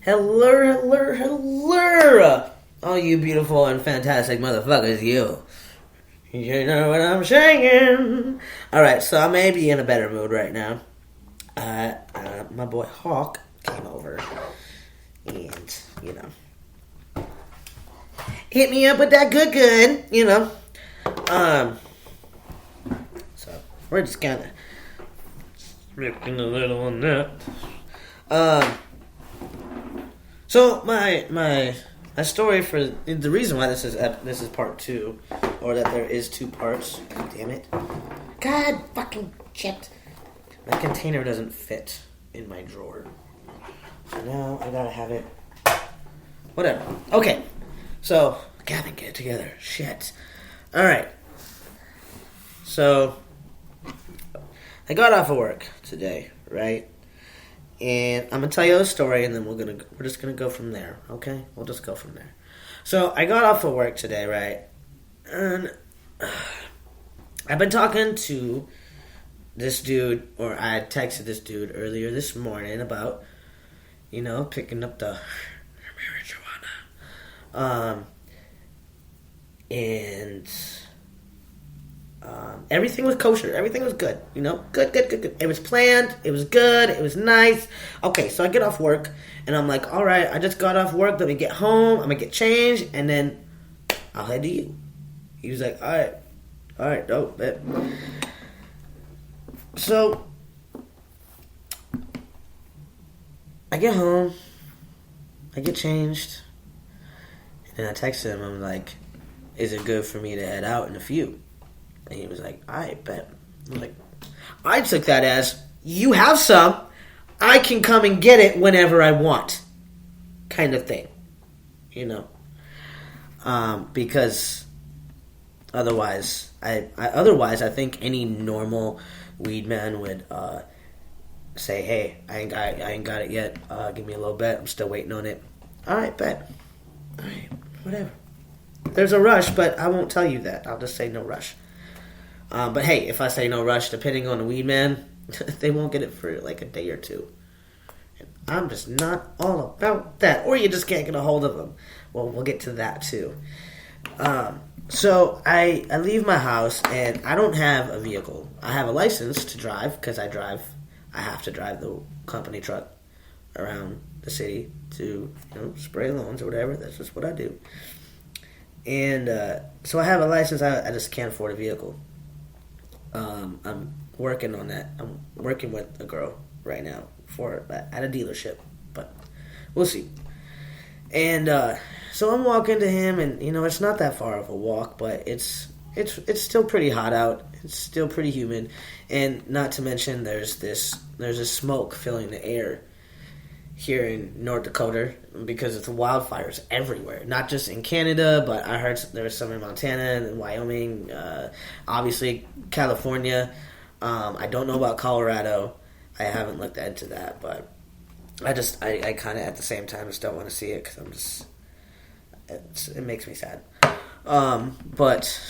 Hello, all you beautiful and fantastic motherfuckers, you. You know what I'm saying? Alright, so I may be in a better mood right now. My boy Hawk came over and, hit me up with that good, So, we're just kind of ripping a little on that. So my story for the reason why this is part 2, or that there is 2 parts. God damn it! God fucking shit! My container doesn't fit in my drawer, so now I gotta have it. Whatever. Okay, so Gavin, get it together. Shit. All right. So I got off of work today, right? And I'm gonna tell you a story, and then we're just gonna go from there. Okay, we'll just go from there. So I got off of work today, right? And I've been talking to this dude, or I texted this dude earlier this morning about, picking up the marijuana. And everything was kosher. Everything was good. Good. It was planned. It was good. It was nice. Okay, so I get off work, and I'm like, all right, I just got off work. Let me get home. I'm going to get changed, and then I'll head to you. He was like, all right, dope, bet. So I get home. I get changed. And then I texted him. I'm like, is it good for me to head out in a few? And he was like, I bet. I'm like, I took that as, you have some, I can come and get it whenever I want. Kind of thing. Because otherwise I think any normal weed man would say, hey, I ain't got it yet. Give me a little bit. I'm still waiting on it. Alright, bet. Alright, whatever. There's a rush, but I won't tell you that. I'll just say no rush. But hey, if I say no rush, depending on the weed man, they won't get it for like a day or 2. And I'm just not all about that. Or you just can't get a hold of them. Well, we'll get to that too. So I leave my house, and I don't have a vehicle. I have a license to drive, because I have to drive the company truck around the city to spray lawns or whatever. That's just what I do. And so I have a license. I just can't afford a vehicle. I'm working on that. I'm working with a girl right now at a dealership, but we'll see. And so I'm walking to him, and it's not that far of a walk, but it's still pretty hot out. It's still pretty humid, and not to mention there's a smoke filling the air here in North Dakota because of the wildfires everywhere. Not just in Canada, but I heard there was some in Montana and Wyoming, obviously California. I don't know about Colorado. I haven't looked into that, but I kind of at the same time just don't want to see it because it makes me sad. But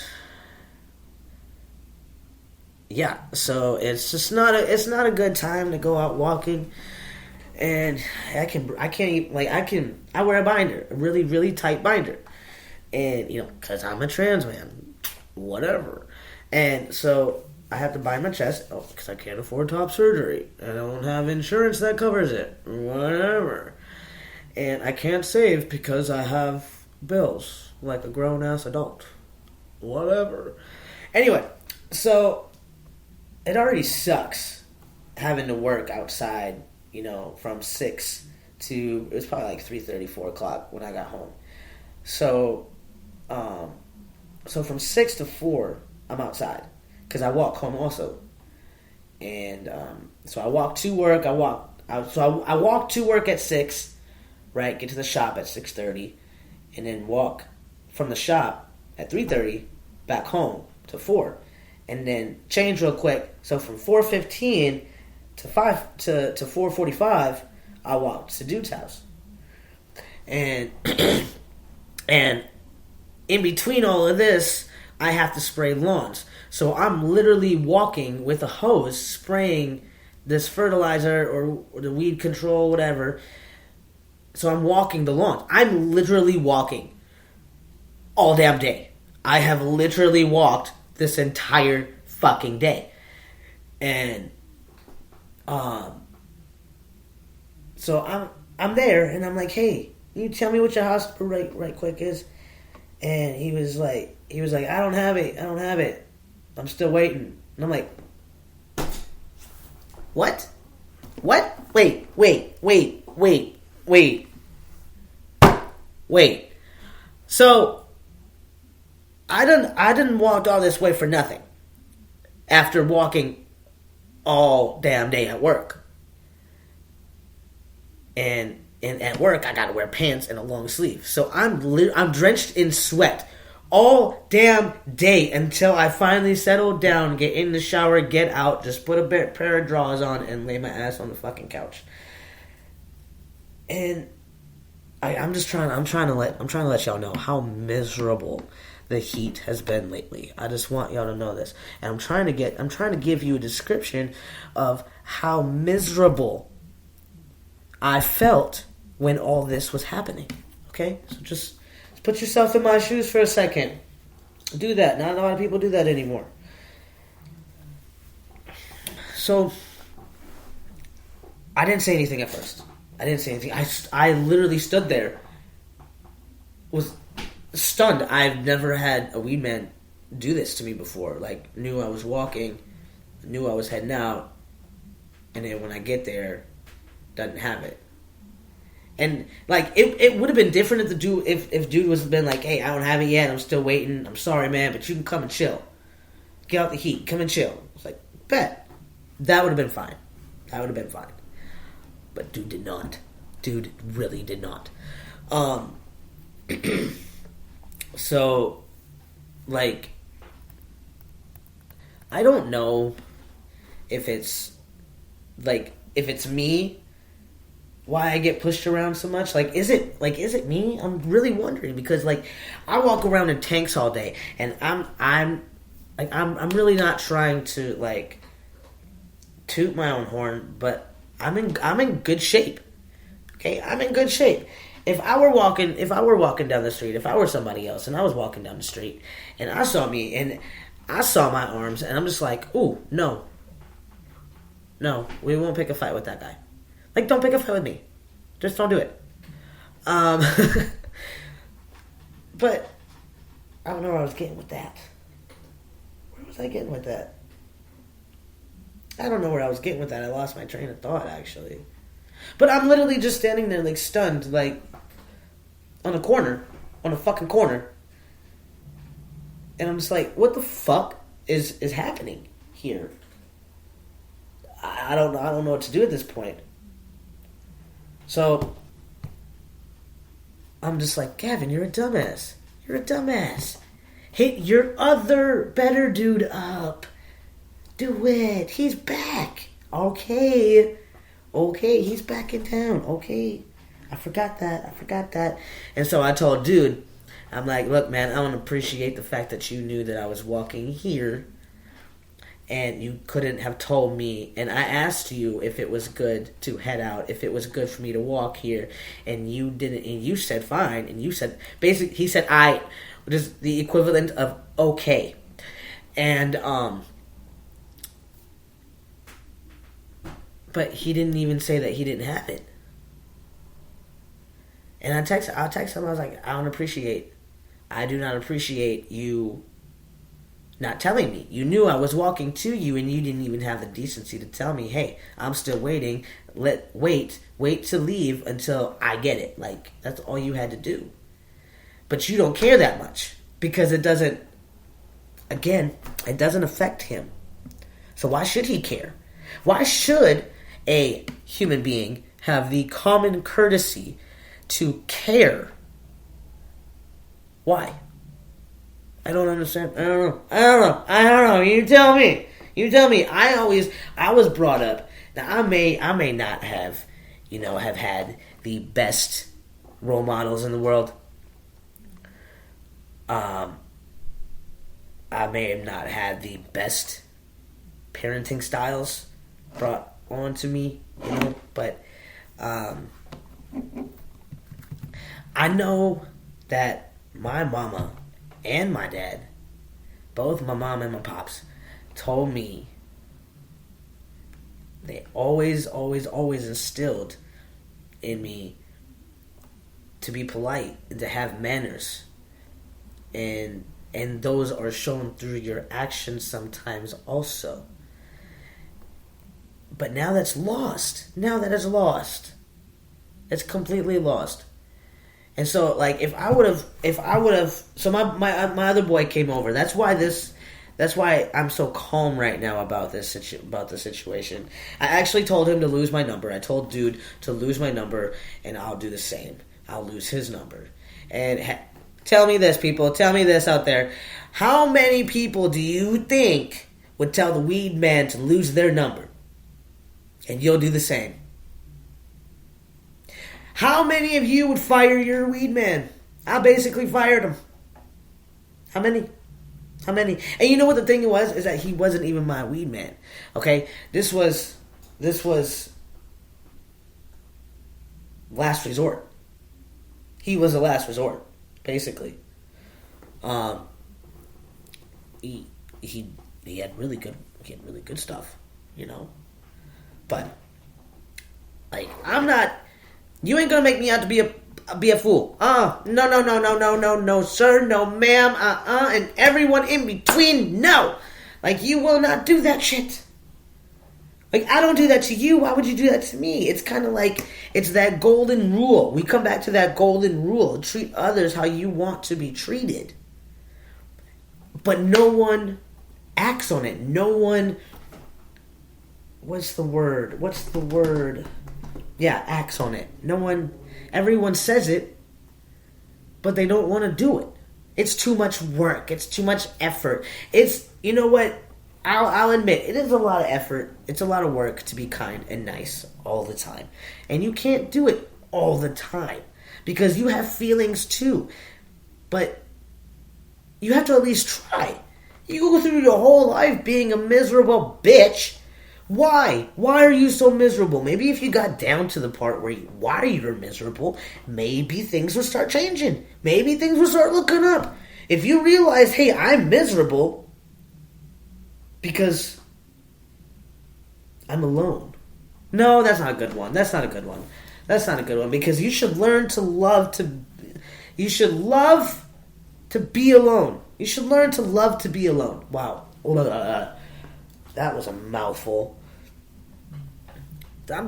yeah, so it's not a good time to go out walking. And I wear a binder, a really, really tight binder. And, because I'm a trans man, whatever. And so I have to bind my chest, because I can't afford top surgery. I don't have insurance that covers it, whatever. And I can't save because I have bills, like a grown-ass adult, whatever. Anyway, so it already sucks having to work outside, from 6 to, it was probably like 3:30, 4 o'clock when I got home. So from 6 to 4, I'm outside, because I walk home also. And so I walk to work. I walk to work at 6, right? Get to the shop at 6:30, and then walk from the shop at 3:30 back home to 4, and then change real quick. So from 4:15 to 4:45, I walked to Dude's house, and and in between all of this, I have to spray lawns. So I'm literally walking with a hose, spraying this fertilizer or the weed control, whatever, So I'm walking the lawn. I'm literally walking all damn day. I have literally walked this entire fucking day. And so I'm there, and I'm like, hey, can you tell me what your house right quick is? And he was like, I don't have it. I'm still waiting. And I'm like, what? Wait. So I didn't walk all this way for nothing. After walking all damn day at work. And at work, I gotta wear pants and a long sleeve. So I'm drenched in sweat all damn day until I finally settle down, get in the shower, get out, just put a pair of drawers on, and lay my ass on the fucking couch. And I'm trying to let y'all know how miserable the heat has been lately. I just want y'all to know this, and I'm trying to give you a description of how miserable I felt when all this was happening. Okay, so just put yourself in my shoes for a second. Do that. Not a lot of people do that anymore. So I didn't say anything at first. I literally stood there, was stunned. I've never had a weed man do this to me before. Like, knew I was walking, knew I was heading out, and then when I get there, doesn't have it. And like it would have been different if dude was been like, hey, I don't have it yet, I'm still waiting, I'm sorry, man, but you can come and chill. Get out the heat, come and chill. It's like, bet. That would have been fine. But dude did not. Dude really did not. So, like, I don't know if it's me, why I get pushed around so much. Is it me? I'm really wondering, because like I walk around in tanks all day, and I'm really not trying to like toot my own horn, but I'm in good shape. Okay, I'm in good shape. If I were walking down the street, if I were somebody else and I was walking down the street and I saw me and I saw my arms and I'm just like, ooh, no, we won't pick a fight with that guy. Like, don't pick a fight with me. Just don't do it. But I don't know where I was getting with that. Where was I getting with that? I don't know where I was getting with that. I lost my train of thought, actually. But I'm literally just standing there, like, stunned, like, on a fucking corner. And I'm just like, what the fuck is happening here? I don't know what to do at this point. So I'm just like, Gavin, you're a dumbass. Hit your other better dude up. Do it. He's back. Okay, he's back in town. Okay. I forgot that. And so I told dude, I'm like, look, man, I don't appreciate the fact that you knew that I was walking here and you couldn't have told me, and I asked you if it was good to head out, if it was good for me to walk here, and you didn't, and you said fine, and you said, basically, he said I, which is the equivalent of okay. And, but he didn't even say that he didn't have it. And I'll text him, I was like, I do not appreciate you not telling me. You knew I was walking to you, and you didn't even have the decency to tell me, hey, I'm still waiting. Wait to leave until I get it. Like, that's all you had to do. But you don't care that much, because it doesn't affect him. So why should he care? Why should a human being have the common courtesy to care? Why? I don't understand. I don't know. You tell me. I was brought up. Now I may not have, have had the best role models in the world. I may have not had the best parenting styles brought on to me, but I know that my mama and my dad, both my mom and my pops, told me, they always instilled in me to be polite and to have manners. And those are shown through your actions sometimes also. But now that's lost. Now that is lost. It's completely lost. And so, like, if I would have, so my other boy came over. That's why I'm so calm right now about the situation. I actually told him to lose my number. I told dude to lose my number, and I'll do the same. I'll lose his number. And tell me this, people. Tell me this out there. How many people do you think would tell the weed man to lose their number? And you'll do the same. How many of you would fire your weed man? I basically fired him. How many? And you know what the thing was? Is that he wasn't even my weed man. Okay? This was last resort. He was the last resort, basically. He had really good stuff, you know. But, like, I'm not. You ain't gonna make me out to be a fool. No, sir, no, ma'am, and everyone in between, no. Like, you will not do that shit. Like, I don't do that to you. Why would you do that to me? It's kind of like, it's that golden rule. We come back to that golden rule. Treat others how you want to be treated. But no one acts on it. No one, what's the word? Yeah, acts on it. Everyone says it, but they don't want to do it. It's too much work. It's too much effort. You know what? I'll admit, it is a lot of effort. It's a lot of work to be kind and nice all the time. And you can't do it all the time because you have feelings too. But you have to at least try. You go through your whole life being a miserable bitch. Why? Why are you so miserable? Maybe if you got down to the part why you're miserable, maybe things will start changing. Maybe things will start looking up. If you realize, hey, I'm miserable because I'm alone. No, that's not a good one. That's not a good one because you should learn to love to be alone. You should learn to love to be alone. Wow. That was a mouthful. I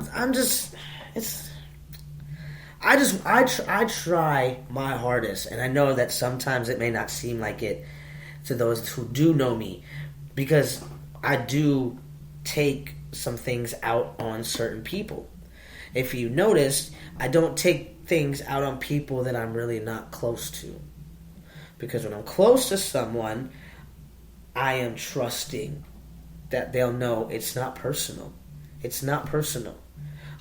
try my hardest, and I know that sometimes it may not seem like it to those who do know me, because I do take some things out on certain people. If you notice, I don't take things out on people that I'm really not close to. Because when I'm close to someone, I am trusting that they'll know it's not personal. It's not personal.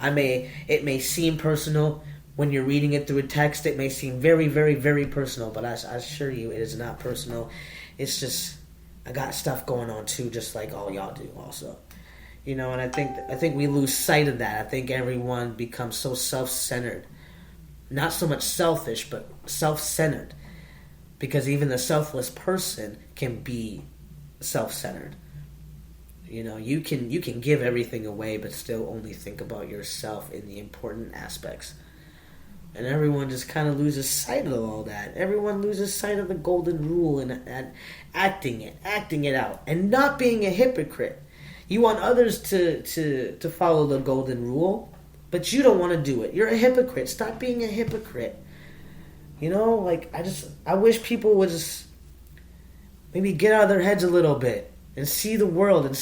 It may seem personal when you're reading it through a text. It may seem very, very, very personal, but I assure you it is not personal. It's just, I got stuff going on too, just like all y'all do also. You know, and I think we lose sight of that. I think everyone becomes so self-centered. Not so much selfish, but self-centered. Because even the selfless person can be self-centered. You know, you can give everything away, but still only think about yourself in the important aspects. And everyone just kind of loses sight of all that. Everyone loses sight of the golden rule and acting it out, and not being a hypocrite. You want others to follow the golden rule, but you don't want to do it. You're a hypocrite. Stop being a hypocrite. You know, like, I wish people would just maybe get out of their heads a little bit and see the world and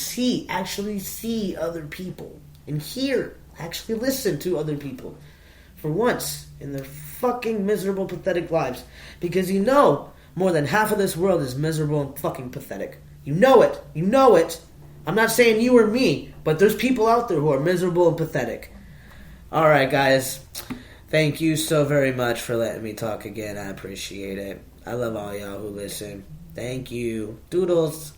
actually see other people and actually listen to other people for once in their fucking miserable, pathetic lives. Because you know more than half of this world is miserable and fucking pathetic. You know it. You know it. I'm not saying you or me, but there's people out there who are miserable and pathetic. Alright, guys. Thank you so very much for letting me talk again. I appreciate it. I love all y'all who listen. Thank you. Doodles.